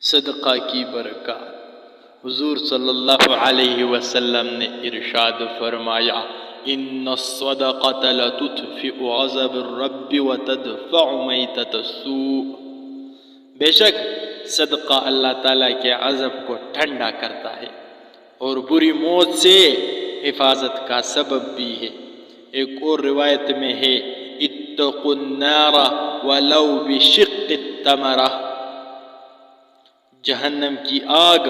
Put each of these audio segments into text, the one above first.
صدقہ کی برکات۔ حضور صلی اللہ علیہ وسلم نے ارشاد فرمایا، ان الصدقۃ لتطفئ غضب الرب وتدفع میتۃ السوء۔ بے شک صدقہ اللہ تعالیٰ کے غضب کو ٹھنڈا کرتا ہے اور بری موت سے حفاظت کا سبب بھی ہے۔ ایک اور روایت میں ہے، اتقوا النار ولو بشق التمرہ، جہنم کی آگ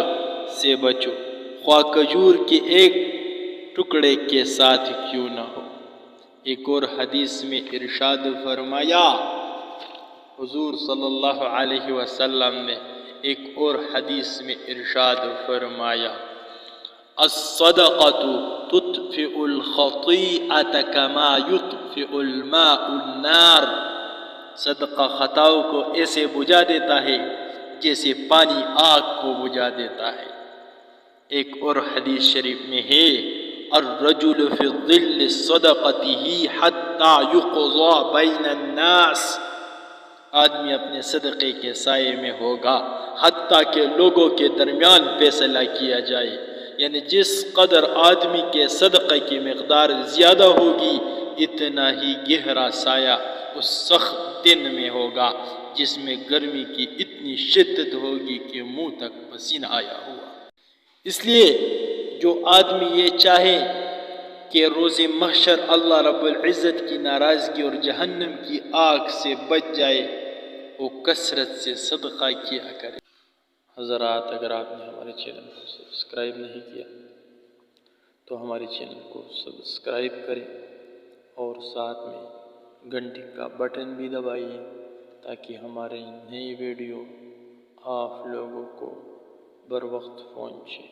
سے بچو خواہ کھجور کے ایک ٹکڑے کے ساتھ کیوں نہ ہو۔ ایک اور حدیث میں ارشاد فرمایا، حضور صلی اللہ علیہ وسلم نے ایک اور حدیث میں ارشاد فرمایا، الصدقۃ تطفئ الخطیئۃ کما یطفئ الماء النار۔ صدقہ خطاؤں کو ایسے بجھا دیتا ہے جیسے پانی آگ کو بجھا دیتا ہے۔ ایک اور حدیث شریف میں ہے، الرجل فی ظل صدقتہ حتی یقضى بین الناس۔ آدمی اپنے صدقے کے سائے میں ہوگا حتیٰ کہ لوگوں کے درمیان فیصلہ کیا جائے۔ یعنی جس قدر آدمی کے صدقے کی مقدار زیادہ ہوگی، اتنا ہی گہرا سایہ اس سخت دن میں ہوگا جس میں گرمی کی اتنی شدت ہوگی کہ منہ تک پسینہ آیا ہوا۔ اس لیے جو آدمی یہ چاہے کہ روز محشر اللہ رب العزت کی ناراضگی اور جہنم کی آگ سے بچ جائے، وہ کثرت سے صدقہ کیا کرے۔ حضرات، اگر آپ نے ہمارے چینل کو سبسکرائب نہیں کیا تو ہمارے چینل کو سبسکرائب کریں اور ساتھ میں گھنٹی کا بٹن بھی دبائیے تاکہ ہمارے نئی ویڈیو آپ لوگوں کو بر وقت پہنچے۔